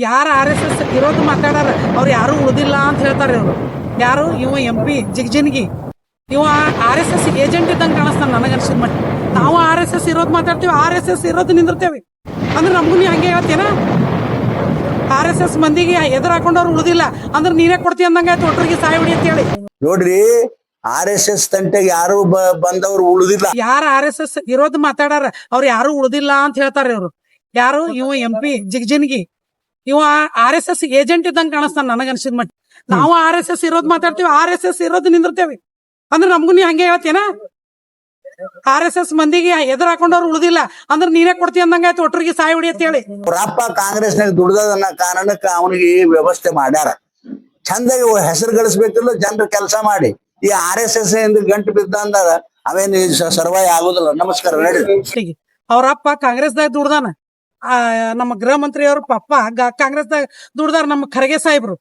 ಯಾರು RSS ವಿರೋಧ ಮಾತಾಡಾರ ಅವ್ರು ಯಾರು ಉಳಿದಿಲ್ಲ ಅಂತ ಹೇಳ್ತಾರೆ ಇವರು. ಯಾರು ಇವ MP ಜಿಗಜಿಣಗಿ ಇವ RSS ಏಜೆಂಟ್ ಇದ್ದಂಗೆ ಕಾಣಿಸ್ತಾನೆ ನನಗನ್ಸಿದ ಮಟ್ಟ. ನಾವು RSS ವಿರೋಧ ಮಾತಾಡ್ತೀವಿ, RSS ವಿರೋಧ ನಿಂದಿರ್ತೇವೆ ಅಂದ್ರೆ ನಮಗೂ ನೀ ಹಂಗೆ ಹೇಳ್ತೇನ? RSS ಮಂದಿಗೆ ಎದುರು ಹಾಕೊಂಡವ್ರು ಉಳಿದಿಲ್ಲ ಅಂದ್ರೆ ನೀನೇ ಕೊಡ್ತೀವಿ ಅಂದಂಗೆ ಆಯ್ತು ಒಟ್ಟರಿಗೆ ಸಾಯಿ ಹೊಡಿ ಅಂತ ಹೇಳಿ. ನೋಡ್ರಿ RSS ತಂಟೆಗೆ ಯಾರು ಬಂದವ್ರು ಉಳಿದಿಲ್ಲ. ಯಾರು RSS ವಿರೋಧ ಮಾತಾಡಾರ ಅವ್ರು ಯಾರು ಉಳಿದಿಲ್ಲ ಅಂತ ಹೇಳ್ತಾರೆ ಇವರು. ಯಾರು ಇವ MP ಜಿಗಜಿಣಗಿ ಇವ RSS ಏಜೆಂಟ್ ಇದ್ದಂಗೆ ಕಾಣಿಸ್ತಾನೆ ನನಗನ್ಸಿದ ಮಟ್ಟ. ನಾವು RSS ವಿರೋಧ ಮಾತಾಡ್ತೀವಿ, RSS ವಿರೋಧ ನಿಂದಿರ್ತೇವೆ ಅಂದ್ರೆ ನಮಗೂ ನೀ ಹಂಗೆ ಹೇಳ್ತೇನ? RSS ಮಂದಿಗೆ ಎದುರು ಹಾಕೊಂಡವ್ರು ಉಳಿದಿಲ್ಲ ಅಂದ್ರೆ ನೀನೇ ಕೊಡ್ತೀವಿ ಅಂದಂಗೆ ಆಯ್ತು ಒಟ್ಟರಿಗೆ ಸಾಯಿ ಹೊಡಿ ಅಂತ ಹೇಳಿ. ಅವ್ರಪ್ಪ ಕಾಂಗ್ರೆಸ್ನಾಗ ದುಡ್ದದನ್ನ ಕಾರಣಕ್ಕೆ ಅವನಿಗೆ ವ್ಯವಸ್ಥೆ ಮಾಡ್ಯಾರ. ಚಂದಾಗಿ ಹೆಸರು ಗಳಿಸ್ಬೇಕಿಲ್ಲ ಜನರು ಕೆಲಸ ಮಾಡಿ. ಈ RSS ಇಂದ ಗಂಟು ಬಿದ್ದ ಅಂದಾಗ ಅವೇನು ಸರ್ವೈ ಆಗುದಿಲ್ಲ. ನಮಸ್ಕಾರ ನಡಿ. ಅವ್ರಪ್ಪ ಕಾಂಗ್ರೆಸ್ದಾಗ ದುಡ್ದಾನ, ನಮ್ಮ ಗೃಹ ಮಂತ್ರಿ ಅವ್ರ ಪಪ್ಪ ಕಾಂಗ್ರೆಸ್ದಾಗ ದುಡ್ದಾರ. ನಮ್ಮ ಖರ್ಗೆ ಸಾಹೇಬ್ರು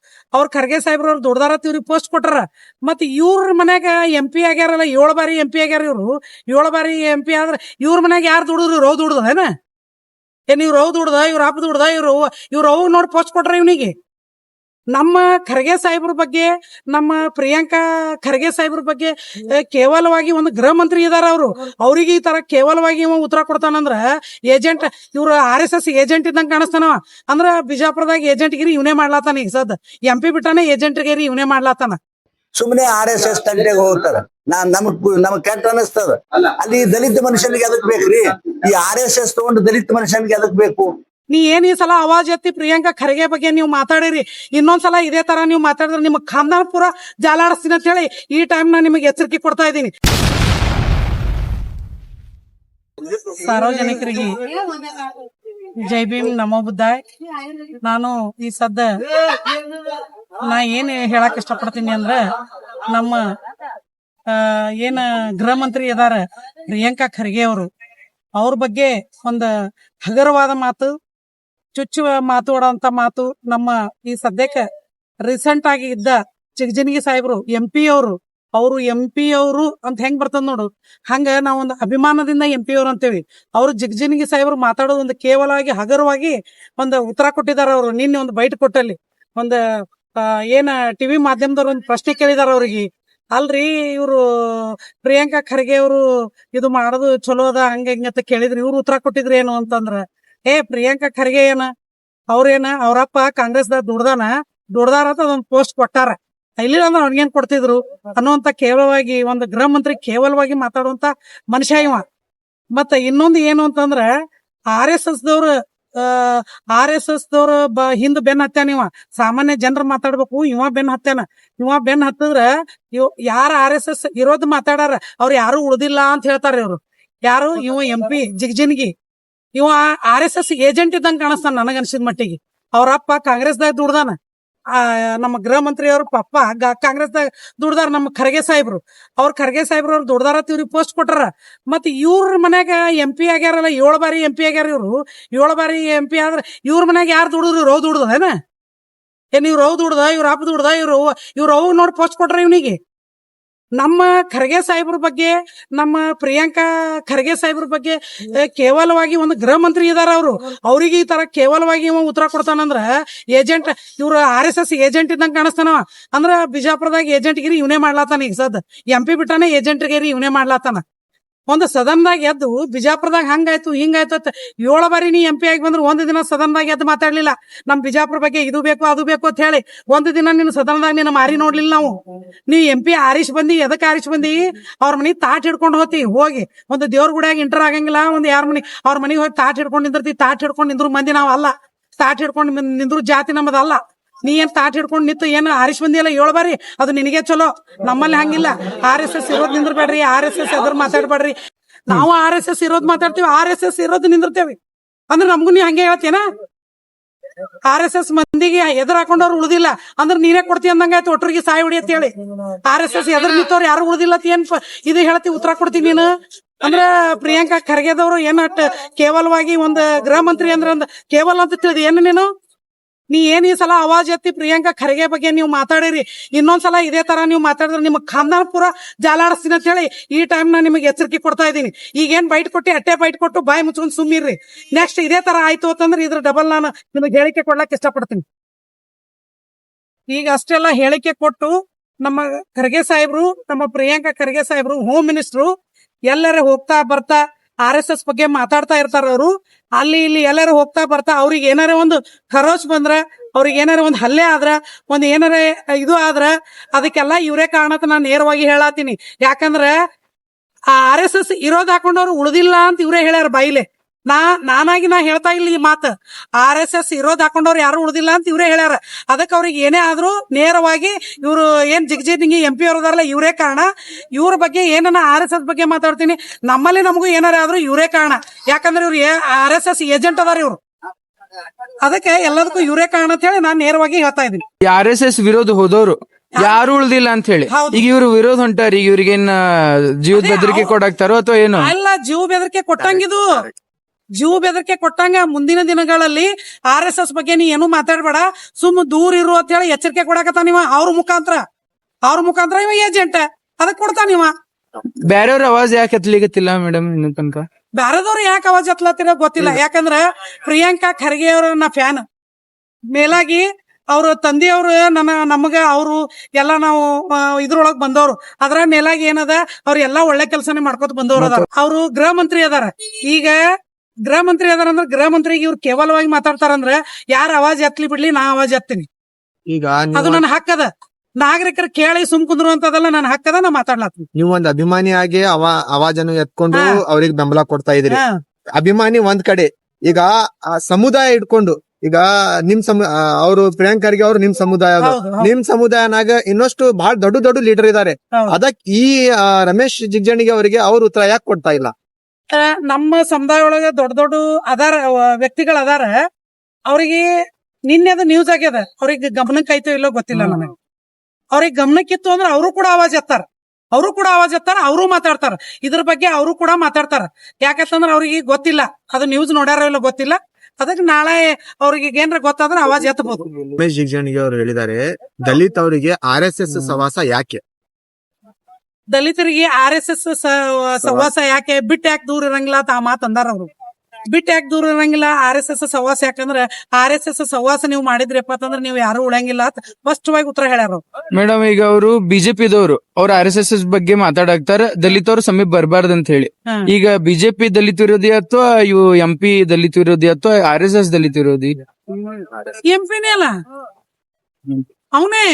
ಖರ್ಗೆ ಸಾಹೇಬ್ರು ಅವ್ರು ದುಡ್ದಾರ ಇವ್ರಿಗೆ ಪೋಸ್ಟ್ ಕೊಟ್ಟಾರ. ಮತ್ತೆ ಇವ್ರ ಮನ್ಯಾಗ MP ಆಗ್ಯಾರಲ್ಲ, 7 ಬಾರಿ MP ಆಗ್ಯಾರ ಇವ್ರು. 7 ಬಾರಿ MP ಆದ್ರ ಇವ್ರ ಮನ್ಯಾಗ ಯಾರು ದುಡಿದ್ರು? ರವ್ ದುಡ್ದೇನ? ಏನ್ ಇವ್ರು ರವ್ ದುಡ್ದ, ಇವ್ರ ಅಪ್ಪ ದುಡ್ದ, ಇವ್ರು ಅವ್ ನೋಡಿ ಪೋಸ್ಟ್ ಕೊಟ್ರ ಇವನಿಗೆ. ನಮ್ಮ ಖರ್ಗೆ ಸಾಹೇಬ್ರ ಬಗ್ಗೆ, ನಮ್ಮ ಪ್ರಿಯಾಂಕಾ ಖರ್ಗೆ ಸಾಹೇಬ್ರ ಬಗ್ಗೆ ಕೇವಲವಾಗಿ ಒಂದು ಗೃಹ ಮಂತ್ರಿ ಇದಾರ ಅವರು. ಅವ್ರಿಗೆ ಈ ತರ ಕೇವಲವಾಗಿ ಇವ ಉತ್ತರ ಕೊಡ್ತಾನಂದ್ರ ಏಜೆಂಟ್, ಇವ್ರ RSS ಏಜೆಂಟ್ ಇದ್ದಂಗೆ ಕಾಣಿಸ್ತಾನವ. ಅಂದ್ರ ಬಿಜಾಪುರದಾಗ ಏಜೆಂಟ್ ಗಿರಿ ಇವನೇ ಮಾಡ್ಲಾತಾನ. ಈಗ ಸದ್ MP ಬಿಟ್ಟಾನೆ ಏಜೆಂಟ್ ಗಿರಿ ಇವನೇ ಮಾಡ್ಲಾತಾನ. ಸುಮ್ಮನೆ RSS ತಂಟೆಗೆ ಹೋಗ್ತಾರ. ನಮಗ್ ಕೆಟ್ಟ ಅನಿಸ್ತದ. ಅಲ್ಲಿ ದಲಿತ ಮನುಷ್ಯನಿಗೆ ಎದಕ್ ಬೇಕ್ರಿ? ಈ RSS ತಗೊಂಡು ದಲಿತ ಮನುಷ್ಯನಿಗೆ ಎದಕ್ ಬೇಕು? ನೀ ಏನ್ ಈ ಸಲ ಅವಾಜ್ ಎತ್ತಿ ಪ್ರಿಯಾಂಕಾ ಖರ್ಗೆ ಬಗ್ಗೆ ನೀವು ಮಾತಾಡಿರಿ, ಇನ್ನೊಂದ್ಸಲ ಇದೇ ತರ ನೀವು ಮಾತಾಡಿದ್ರೆ ನಿಮ್ ಖಾನ್ದಾನ್ ಪೂರ ಜಾಲಾಡಿಸ್ತೀನಿ ಅಂತ ಹೇಳಿ ಈ ಟೈಮ್ ನಾ ನಿಮಗೆ ಎಚ್ಚರಿಕೆ ಕೊಡ್ತಾ ಇದ್ದೀನಿ. ಸಾರ್ವಜನಿಕರಿಗೆ ಜೈ ಭೀಮ್, ನಮೋ ಬುದ್ಧಾಯ್. ನಾನು ಈ ಸದ್ದ ನಾ ಏನ್ ಹೇಳಕ್ ಇಷ್ಟಪಡ್ತೀನಿ ಅಂದ್ರೆ, ನಮ್ಮ ಏನ ಗೃಹ ಮಂತ್ರಿ ಇದಾರ ಪ್ರಿಯಾಂಕಾ ಖರ್ಗೆ ಅವ್ರ ಬಗ್ಗೆ ಒಂದು ಹಗರವಾದ ಮಾತು, ಚುಚ್ಚುವ ಮಾತಾಡುವಂತ ಮಾತು ನಮ್ಮ ಈ ಸದ್ಯಕ್ಕೆ ರೀಸೆಂಟ್ ಆಗಿ ಇದ್ದ ಜಿಗಜಿಣಗಿ ಸಾಹೇಬ್ರು MP ಅವರು MP ಅಂತ ಹೆಂಗ್ ಬರ್ತದ ನೋಡು, ಹಂಗ ನಾವೊಂದು ಅಭಿಮಾನದಿಂದ MP ಅಂತೇವಿ. ಅವರು ಜಿಗಜಿಣಗಿ ಸಾಹೇಬ್ರು ಮಾತಾಡೋದು ಒಂದು ಕೇವಲವಾಗಿ ಹಗರವಾಗಿ ಒಂದು ಉತ್ತರ ಕೊಟ್ಟಿದಾರ. ಅವರು ನಿನ್ನೆ ಒಂದು ಬೈಟ್ ಕೊಟ್ಟಲ್ಲಿ ಒಂದು ಏನ TV ಮಾಧ್ಯಮದವ್ರು ಒಂದು ಪ್ರಶ್ನೆ ಕೇಳಿದಾರ ಅವ್ರಿಗೆ. ಅಲ್ರಿ ಇವ್ರು ಪ್ರಿಯಾಂಕಾ ಖರ್ಗೆ ಇದು ಮಾಡೋದು ಚಲೋ ಅದ ಹಂಗ ಹಿಂಗಂತ ಕೇಳಿದ್ರಿ, ಇವ್ರು ಉತ್ತರ ಕೊಟ್ಟಿದ್ರಿ ಏನು ಅಂತಂದ್ರ, ಪ್ರಿಯಾಂಕಾ ಖರ್ಗೆ ಅವ್ರೇನ ಅವ್ರಪ್ಪ ಕಾಂಗ್ರೆಸ್ದಾಗ ದುಡ್ದಾರ ಅಂತ ಅದೊಂದು ಪೋಸ್ಟ್ ಕೊಟ್ಟಾರ, ಇಲ್ಲ ಅಂದ್ರೆ ಅವ್ನಿಗೇನ್ ಕೊಡ್ತಿದ್ರು ಅನ್ನುವಂತ ಕೇವಲವಾಗಿ ಒಂದು ಗೃಹ ಮಂತ್ರಿ ಕೇವಲವಾಗಿ ಮಾತಾಡುವಂತ ಮನುಷ್ಯ ಇವ. ಮತ್ತ ಇನ್ನೊಂದು ಏನು ಅಂತಂದ್ರ RSS ದವ್ರ ಹಿಂದ್ ಬೆನ್ ಹತ್ಯಾನ ಇವ. ಸಾಮಾನ್ಯ ಜನರು ಮಾತಾಡ್ಬೇಕು, ಇವ ಬೆನ್ ಹತ್ತದ್ರ ಯಾರು RSS ವಿರೋಧ ಮಾತಾಡಾರ ಅವ್ರು ಯಾರು ಉಳಿದಿಲ್ಲ ಅಂತ ಹೇಳ್ತಾರೆ ಇವ್ರು. ಯಾರು ಇವ MP ಜಿಗಜಿಣಗಿ ಇವ RSS ಏಜೆಂಟ್ ಇದ್ದಂಗೆ ಕಾಣಿಸ್ತಾನ ನನಗನ್ಸಿದ ಮಟ್ಟಿಗೆ. ಅವ್ರಪ್ಪ ಕಾಂಗ್ರೆಸ್ದಾಗ ದುಡ್ದಾನ, ನಮ್ಮ ಗೃಹ ಮಂತ್ರಿ ಅವ್ರ ಪಪ್ಪ ಕಾಂಗ್ರೆಸ್ದಾಗ ದುಡ್ದಾರ. ನಮ್ಮ ಖರ್ಗೆ ಸಾಹೇಬ್ರು ಅವ್ರು ದುಡ್ದಾರ ಇವ್ರಿಗೆ ಪೋಸ್ಟ್ ಕೊಟ್ಟಾರ. ಮತ್ತೆ ಇವ್ರ ಮನ್ಯಾಗ MP ಆಗ್ಯಾರಲ್ಲ, 7 ಬಾರಿ MP ಆಗ್ಯಾರ ಇವ್ರು. 7 ಬಾರಿ MP ಆದ್ರ ಇವ್ರ ಮನ್ಯಾಗ ಯಾರು ದುಡಿದ್ರು? ರವ್ ದುಡ್ದೇನ? ಏನ್ ಇವ್ರು ರವ್ ದುಡ್ದ, ಇವ್ರ ಅಪ್ಪ ದುಡ್ದ, ಇವ್ರು ಅವ್ ನೋಡಿ ಪೋಸ್ಟ್ ಕೊಟ್ರ ಇವನಿಗೆ. ನಮ್ಮ ಖರ್ಗೆ ಸಾಹೇಬ್ರ ಬಗ್ಗೆ, ನಮ್ಮ ಪ್ರಿಯಾಂಕಾ ಖರ್ಗೆ ಸಾಹೇಬ್ರ ಬಗ್ಗೆ ಕೇವಲವಾಗಿ ಒಂದು ಗೃಹ ಮಂತ್ರಿ ಇದಾರ ಅವರು. ಅವ್ರಿಗೆ ಈ ತರ ಕೇವಲವಾಗಿ ಇವ ಉತ್ತರ ಕೊಡ್ತಾನಂದ್ರ ಏಜೆಂಟ್, ಇವ್ರ RSS ಏಜೆಂಟ್ ಇದ್ದಂಗೆ ಕಾಣಿಸ್ತಾನವ. ಅಂದ್ರ ಬಿಜಾಪುರದಾಗ ಏಜೆಂಟ್ ಗಿರಿ ಇವನೇ ಮಾಡ್ಲಾತಾನ. ಈಗ ಸದ್ MP ಬಿಟ್ಟಾನೆ ಏಜೆಂಟ್ ಗಿರಿ ಇವನೇ ಮಾಡ್ಲಾತಾನ. ಒಂದು ಸದನ್ದಾಗ ಎದ್ದು ಬಿಜಾಪುರದಾಗ ಹಂಗಾಯ್ತು ಹಿಂಗಾಯ್ತು ಅಂತ 7 ಬಾರಿ ನೀ MP ಆಗಿ ಬಂದ್ರು ಒಂದು ದಿನ ಸದನ್ದಾಗ ಎದ್ದು ಮಾತಾಡ್ಲಿಲ್ಲ ನಮ್ ಬಿಜಾಪುರ ಬಗ್ಗೆ, ಇದು ಬೇಕು ಅದು ಬೇಕು ಅಂತ ಹೇಳಿ. ಒಂದು ದಿನ ನಿನ್ನ ಸದನದಾಗ ನಿನ್ನ ಮಾರಿ ನೋಡ್ಲಿಲ್ಲ ನಾವು. ನೀ MP ಆರಿಸ್ ಬಂದಿ, ಎದಕ್ ಆರಿಸ್ ಬಂದಿ? ಅವ್ರ ಮನಿ ತಾಟ್ ಹಿಡ್ಕೊಂಡು ಹೋಗಿ ಒಂದು ದೇವ್ರ ಗುಡಿಯಾಗ ಇಂಟರ್ ಆಗಂಗಿಲ್ಲ, ಒಂದು ಯಾರ ಮನಿ ಅವ್ರ ಮನಿಗೆ ಹೋಗಿ ತಾಟ್ ಹಿಡ್ಕೊಂಡು ನಿಂದಿರ್ತಿ. ತಾಟ್ ಹಿಡ್ಕೊಂಡು ನಿಂದ್ರು ಮಂದಿ ನಾವ್ ಅಲ್ಲ, ತಾಟ್ ಹಿಡ್ಕೊಂಡು ನಿಂದ್ರು ಜಾತಿ ನಮ್ಮದಲ್ಲ. ನೀ ಏನ್ ತಾಟ್ ಹಿಡ್ಕೊಂಡು ನಿಂತು ಏನು ಆರಿಸ್ ಬಂದಿಯಲ್ಲ 7 ಬಾರಿ, ಅದು ನಿನಗೆ ಚಲೋ. ನಮ್ಮಲ್ಲಿ ಹಂಗಿಲ್ಲ. RSS ವಿರೋಧ ನಿಂದ್ರಬೇಡ್ರಿ, RSS ಎದುರು ಮಾತಾಡ್ಬೇಡ್ರಿ. ನಾವು RSS ವಿರೋಧ ಮಾತಾಡ್ತೀವಿ, RSS ವಿರೋಧ ನಿಂದಿರ್ತೇವೆ ಅಂದ್ರೆ ನಮಗೂ ನೀ ಹಂಗೆ ಹೇಳ್ತೇನ? RSS ಮಂದಿಗೆ ಎದುರು ಹಾಕೊಂಡವ್ರು ಉಳಿದಿಲ್ಲ ಅಂದ್ರೆ ನೀನೇ ಕೊಡ್ತೀವಿ ಅಂದಂಗ ಆಯ್ತು ಒಟ್ಟರಿಗೆ ಸಾಯಿ ಹೊಡಿ ಅಂತ ಹೇಳಿ. RSS ಎದುರು ನಿಂತವ್ರು ಯಾರು ಉಳಿದಿಲ್ಲ ಅಂತ ಏನ್ ಇದು ಹೇಳ್ತಿ ಉತ್ತರ ಕೊಡ್ತೀನಿ ನೀನು? ಅಂದ್ರ ಪ್ರಿಯಾಂಕಾ ಖರ್ಗೆದವ್ರು ಕೇವಲವಾಗಿ ಒಂದು ಗೃಹ ಮಂತ್ರಿ ಅಂದ್ರ ಕೇವಲ ಅಂತ ತಿಳಿದಿ ಏನು ನೀನು? ನೀ ಏನ್ ಈ ಸಲ ಅವಾಜ್ ಎತ್ತಿ ಪ್ರಿಯಾಂಕಾ ಖರ್ಗೆ ಬಗ್ಗೆ ನೀವು ಮಾತಾಡಿರಿ, ಇನ್ನೊಂದ್ಸಲ ಇದೇ ತರ ನೀವು ಮಾತಾಡಿದ್ರೆ ನಿಮ್ಗೆ ಖಾನ್ದಾನ್ ಪೂರ ಜಾಲಾಡಿಸ್ತೀನಿ ಅಂತ ಹೇಳಿ ಈ ಟೈಮ್ ನಾ ನಿಮಗೆ ಎಚ್ಚರಿಕೆ ಕೊಡ್ತಾ ಇದ್ದೀನಿ. ಈಗೇನ್ ಬೈಟ್ ಕೊಟ್ಟು ಅಟ್ಟೆ ಬೈಟ್ ಕೊಟ್ಟು ಬಾಯಿ ಮುಚ್ಕೊಂಡು ಸುಮ್ಮಿರ್ರಿ. ನೆಕ್ಸ್ಟ್ ಇದೇ ತರ ಆಯ್ತು ಅಂತಂದ್ರೆ ಇದ್ರ ಡಬಲ್ ನಾನು ನಿಮಗೆ ಹೇಳಿಕೆ ಕೊಡ್ಲಕ್ ಇಷ್ಟಪಡ್ತೀನಿ. ಈಗ ಅಷ್ಟೆಲ್ಲ ಹೇಳಿಕೆ ಕೊಟ್ಟು ನಮ್ಮ ಖರ್ಗೆ ಸಾಹೇಬ್ರು, ನಮ್ಮ ಪ್ರಿಯಾಂಕಾ ಖರ್ಗೆ ಸಾಹೇಬ್ರು ಹೋಮ್ ಮಿನಿಸ್ಟ್ರು ಎಲ್ಲರ ಹೋಗ್ತಾ ಬರ್ತಾ RSS ಬಗ್ಗೆ ಮಾತಾಡ್ತಾ ಇರ್ತಾರ. ಅವರು ಅಲ್ಲಿ ಇಲ್ಲಿ ಎಲ್ಲಾರು ಹೋಗ್ತಾ ಬರ್ತಾ ಅವ್ರಿಗೆ ಏನಾರ ಒಂದು ಖರೋಚ್ ಬಂದ್ರ, ಅವ್ರಿಗೆ ಏನಾರ ಒಂದು ಹಲ್ಲೆ ಆದ್ರ, ಒಂದ್ ಏನಾರ ಇದು ಆದ್ರ ಅದಕ್ಕೆಲ್ಲ ಇವರೇ ಕಾರಣ ಅಂತ ನಾನು ನೇರವಾಗಿ ಹೇಳತ್ತೀನಿ. ಯಾಕಂದ್ರ ಆ RSS ಇರೋದ್ ಹಾಕೊಂಡವ್ರು ಉಳಿದಿಲ್ಲ ಅಂತ ಇವರೇ ಹೇಳ್ಯಾರ ಬಾಯಿಲೆ. ನಾನಾಗಿ ಹೇಳ್ತಾ ಇಲ್ಲ ಈ ಮಾತು. RSS ಇರೋದ್ ಹಾಕೊಂಡವ್ರು ಯಾರು ಉಳಿದಿಲ್ಲ ಅಂತ ಇವರೇ ಹೇಳ್ಯಾರ. ಅದಕ್ಕೆ ಅವ್ರಿಗೆ ಏನೇ ಆದ್ರೂ ನೇರವಾಗಿ ಇವ್ರು ಏನ್ ಜಿಗ್ಜಿಂಗಿ MP ಅವ್ರದಾರಲ್ಲ ಇವರೇ ಕಾರಣ. ಇವ್ರ ಬಗ್ಗೆ ಏನನ್ನ RSS ಬಗ್ಗೆ ಮಾತಾಡ್ತೀನಿ, ನಮ್ಮಲ್ಲಿ ನಮಗೂ ಏನಾರ ಆದ್ರೂ ಇವರೇ ಕಾರಣ. ಯಾಕಂದ್ರೆ ಇವ್ರು RSS ಏಜೆಂಟ್ ಅದಾರ ಇವ್ರು. ಅದಕ್ಕೆ ಎಲ್ಲದಕ್ಕೂ ಇವರೇ ಕಾರಣ ಅಂತ ಹೇಳಿ ನಾನು ನೇರವಾಗಿ ಹೇಳ್ತಾ ಇದ್ದೀನಿ. RSS ವಿರೋಧ ಹೋದವ್ರು ಯಾರು ಉಳ್ದಿಲ್ಲ ಅಂತ ಹೇಳಿ ಹೌದು. ಈಗ ಇವ್ರು ವಿರೋಧ ಹೊಂಟಾರ. ಈಗ ಇವ್ರಿಗೇನ್ ಜೀವದ ಬೆದರಿಕೆ ಕೊಡಾಕ್ತಾರೋ ಅಥವಾ ಏನು? ಅಲ್ಲ, ಜೀವ ಬೆದರಿಕೆ ಕೊಟ್ಟಂಗಿದು. ಜೀವ ಬೆದರಿಕೆ ಕೊಟ್ಟಂಗ ಮುಂದಿನ ದಿನಗಳಲ್ಲಿ RSS ಬಗ್ಗೆ ನೀ ಏನು ಮಾತಾಡ್ಬೇಡ, ಸುಮ್ ದೂರ ಇರು ಅಂತ ಹೇಳಿ ಎಚ್ಚರಿಕೆ ಕೊಡಾಕತ್ತಾನ ನೀವ. ಅವ್ರ ಮುಖಾಂತರ ಇವ ಏಜೆಂಟ್ ಅದಕ್ ಕೊಡ್ತಾನಿವ. ಬೇರೆಯವ್ರ ಅವಾಜ್ ಯಾಕೆ ಎತ್ತಲಿಗತ್ತಿಲ್ಲ ಮೇಡಮ್ ಇನ್ನು ತನಕ? ಬ್ಯಾರದವ್ರು ಯಾಕೆ ಅವಾಜ್ ಹತ್ಲತ್ತಿರೋ ಗೊತ್ತಿಲ್ಲ. ಯಾಕಂದ್ರ ಪ್ರಿಯಾಂಕಾ ಖರ್ಗೆ ಅವ್ರ ನಾ ಫ್ಯಾನ್. ಮೇಲಾಗಿ ಅವ್ರ ತಂದೆಯವ್ರು ನಮಗ ಅವರು ಎಲ್ಲ ನಾವು ಇದ್ರೊಳಗ್ ಬಂದವ್ರು. ಅದ್ರ ಮೇಲಾಗಿ ಏನದ ಅವ್ರ ಎಲ್ಲಾ ಒಳ್ಳೆ ಕೆಲಸನೇ ಮಾಡ್ಕೊತ ಬಂದವ್ರು ಅದಾರ. ಅವ್ರು ಗೃಹ ಮಂತ್ರಿ ಅದಾರ. ಈಗ ಗೃಹ ಮಂತ್ರಿ ಅದಾರ ಅಂದ್ರೆ ಗೃಹ ಮಂತ್ರಿಗೆ ಇವ್ರು ಕೇವಲವಾಗಿ ಮಾತಾಡ್ತಾರಂದ್ರ ಯಾರ ಅವಾಜ್ ಎತ್ಲಿ ಬಿಡ್ಲಿ, ನಾ ಅವಾಜ್ ಎತ್ತೀನಿ. ಈಗ ಅದು ನನ್ನ ಹಕ್ಕದ. ನಾಗರಿಕರು ಕೇಳಿ ಸುಮ್ ಕುಂದ್ರು ಅಂತದಲ್ಲ, ನನ್ನ ಹಕ್ಕದ. ನಾ ಮಾತಾಡ್ಲಾತೀನಿ. ನೀವು ಒಂದ್ ಅಭಿಮಾನಿಯಾಗಿ ಅವಾಜನ್ನು ಎತ್ಕೊಂಡು ಹಾ. ಅವ್ರಿಗೆ ಬೆಂಬಲ ಕೊಡ್ತಾ ಇದ್ರಿ. ಹಾ. ಅಭಿಮಾನಿ ಒಂದ್ ಕಡೆ, ಈಗ ಆ ಸಮುದಾಯ ಇಟ್ಕೊಂಡು ಈಗ ನಿಮ್ ಅವರು ಪ್ರಿಯಾಂಕ್ ಖರ್ಗೆ ಅವ್ರು ನಿಮ್ ಸಮುದಾಯ ಅದು. ಹೌದು, ಹೌದು. ನಿಮ್ ಸಮುದಾಯನಾಗ ಇನ್ನಷ್ಟು ಬಹಳ ದೊಡ್ಡ ಲೀಡರ್ ಇದಾರೆ. ಹೌದು. ಅದಕ್ ಈ ರಮೇಶ್ ಜಿಗಜಿಣಗಿ ಅವರಿಗೆ ಅವ್ರ ಉತ್ತರ ಯಾಕೆ ಕೊಡ್ತಾ ಇಲ್ಲ? ನಮ್ಮ ಸಮುದಾಯ ಒಳಗ ದೊಡ್ಡ ಅದಾರ ವ್ಯಕ್ತಿಗಳು ಅದಾರ. ಅವ್ರಿಗೆ ನಿನ್ನೆ ಅದು ನ್ಯೂಸ್ ಆಗ್ಯದ. ಅವ್ರಿಗೆ ಗಮನಕ್ಕೆ ಆಯ್ತೋ ಇಲ್ಲೋ ಗೊತ್ತಿಲ್ಲ ನನಗೆ. ಅವ್ರಿಗೆ ಗಮನಕ್ಕಿತ್ತು ಅಂದ್ರೆ ಅವರು ಕೂಡ ಆವಾಜ್ ಎತ್ತಾರ. ಅವರು ಮಾತಾಡ್ತಾರ. ಇದ್ರ ಬಗ್ಗೆ ಅವರು ಕೂಡ ಮಾತಾಡ್ತಾರ. ಯಾಕಂತಂದ್ರ ಅವ್ರಿಗೆ ಗೊತ್ತಿಲ್ಲ, ಅದು ನ್ಯೂಸ್ ನೋಡ್ಯಾರೋ ಇಲ್ಲೋ ಗೊತ್ತಿಲ್ಲ. ಅದಕ್ಕೆ ನಾಳೆ ಅವ್ರಿಗೆ ಏನ್ರ ಗೊತ್ತಾದ್ರೆ ಆವಾಜ್ ಎತ್ತಬಹುದು. ರಮೇಶ್ ಜಿಗಜಿಣಗಿ ಅವರು ಹೇಳಿದ್ದಾರೆ, ದಲಿತ್ ಅವರಿಗೆ RSS ಸವಾಸ ಯಾಕೆ? ದಲಿತರಿಗೆ RSS ಸವಾಸ ಯಾಕೆ, ಬಿಟ್ಟು ಯಾಕೆ ದೂರ ಇರಂಗಿಲ್ಲ ಅಂತ ಆ ಮಾತು ಅಂದಾರ ಅವ್ರು. ಬಿಟ್ಟು ಯಾಕೆ ದೂರ ಇರಂಗಿಲ್ಲ RSS ಸವಾಸ ಯಾಕಂದ್ರೆ RSS ಸವಾಸ ನೀವು ಮಾಡಿದ್ರಪ್ಪ ಅಂತಂದ್ರೆ ನೀವು ಯಾರು ಉಳಂಗಿಲ್ಲ ಅಂತ ಸ್ಪಷ್ಟವಾಗಿ ಉತ್ತರ ಹೇಳ್ಯಾರ. ಮೇಡಮ್ ಈಗ ಅವರು ಬಿಜೆಪಿದವರು ಅವ್ರ RSS ಬಗ್ಗೆ ಮಾತಾಡಕ್ತಾರ, ದಲಿತವ್ರು ಸಮೀಪ ಬರಬಾರ್ದು ಅಂತ ಹೇಳಿ. ಈಗ ಬಿಜೆಪಿ ದಲಿತ ವಿರೋಧಿ ಅಥವಾ ಇವು MP ದಲಿತ ವಿರೋಧಿ ಅಥವಾ RSS ದಲಿತ ವಿರೋಧಿ? MP ಅಲ್ಲ, ಅವನೇ.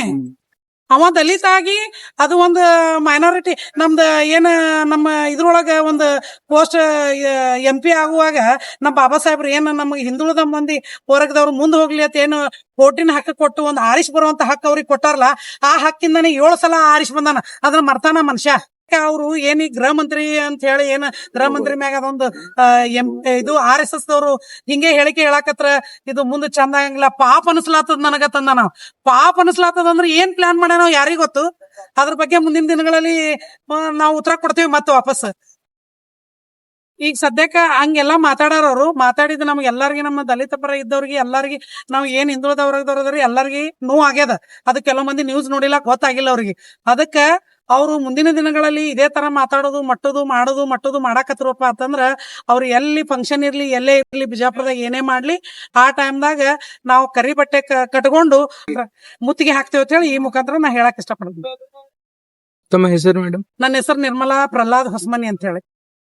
ಅವ ದಲಿತ ಆಗಿ ಅದು ಒಂದು ಮೈನಾರಿಟಿ. ನಮ್ದು ಏನ ನಮ್ಮ ಇದ್ರೊಳಗ ಒಂದು ಪೋಸ್ಟ್ MP ಆಗುವಾಗ ನಮ್ಮ ಬಾಬಾ ಸಾಹೇಬ್ರು ಏನ ನಮಗೆ ಹಿಂದುಳಿದ ಮಂದಿ ವರ್ಗದವ್ರು ಮುಂದೆ ಹೋಗ್ಲಿ ಅಂತ ಏನು ಓಟಿನ ಹಕ್ಕ ಕೊಟ್ಟು ಒಂದು ಆರಿಸಿ ಬರುವಂತ ಹಕ್ಕು ಅವ್ರಿಗೆ ಕೊಟ್ಟಾರಲ್ಲ, ಆ ಹಕ್ಕಿಂದಾನೆ 7 ಸಲ ಆರಿಸಿ ಬಂದಾನ. ಅದನ್ನ ಮರ್ತಾನ ಮನುಷ್ಯ. ಅವ್ರು ಏನಿ ಗೃಹ ಮಂತ್ರಿ ಅಂತ ಹೇಳಿ ಏನ ಗೃಹ ಮಂತ್ರಿ ಮ್ಯಾಗ ಅದೊಂದು ಇದು RSS ದವ್ರು ಹಿಂಗೆ ಹೇಳಿಕೆ ಹೇಳಾಕತ್ರ ಇದು ಮುಂದೆ ಚಂದ ಆಗಂಗಿಲ್ಲ. ಪಾಪ ಅನಿಸ್ಲಾತದ ನನಗತ್ತಂದ. ಪಾಪ ಅನಿಸ್ಲಾತದ ಅಂದ್ರೆ ಏನ್ ಪ್ಲಾನ್ ಮಾಡ್ಯಾನೋ ಯಾರಿಗ್ ಗೊತ್ತು. ಅದ್ರ ಬಗ್ಗೆ ಮುಂದಿನ ದಿನಗಳಲ್ಲಿ ನಾವು ಉತ್ತರ ಕೊಡ್ತೇವೆ ಮತ್ತೆ ವಾಪಸ್. ಈಗ ಸದ್ಯಕ್ಕ ಹಂಗೆಲ್ಲಾ ಮಾತಾಡೋರು ಮಾತಾಡಿದ ನಮ್ಗೆ ಎಲ್ಲಾರ್ಗಿ, ನಮ್ಮ ದಲಿತ ಪರ ಇದ್ದವ್ರಿಗೆ ಎಲ್ಲಾರ್ಗಿ, ನಾವ್ ಏನ್ ಹಿಂದುಳಿದ ವರ್ಗದವ್ರದ್ರಿ ಎಲ್ಲಾರ್ಗಿ ನೋವು ಆಗ್ಯದ. ಅದಕ್ಕೆ ಕೆಲವು ಮಂದಿ ನ್ಯೂಸ್ ನೋಡಿಲ್ಲ, ಗೊತ್ತಾಗಿಲ್ಲ ಅವ್ರಿಗೆ. ಅದಕ್ಕ ಅವ್ರು ಮುಂದಿನ ದಿನಗಳಲ್ಲಿ ಇದೇ ತರ ಮಾತಾಡೋದು, ಮಟ್ಟೋದು ಮಾಡಾಕತ್ರಪ್ಪ ಅಂತಂದ್ರ ಅವ್ರು ಎಲ್ಲಿ ಫಂಕ್ಷನ್ ಇರ್ಲಿ, ಎಲ್ಲೇ ಇರ್ಲಿ, ಬಿಜಾಪುರದಾಗ ಏನೇ ಮಾಡ್ಲಿ, ಆ ಟೈಮ್ದಾಗ ನಾವು ಕರಿ ಬಟ್ಟೆ ಕಟ್ಕೊಂಡು ಮುತ್ತಿಗೆ ಹಾಕ್ತೇವೆ ಅಂತ ಹೇಳಿ ಈ ಮುಖಾಂತರ ನಾ ಹೇಳಕ್ ಇಷ್ಟಪಡ್ತೀನಿ. ತಮ್ಮ ಹೆಸರು ಮೇಡಮ್? ನನ್ನ ಹೆಸರು ನಿರ್ಮಲಾ ಪ್ರಹ್ಲಾದ್ ಹೊಸಮನಿ ಅಂತ ಹೇಳಿ.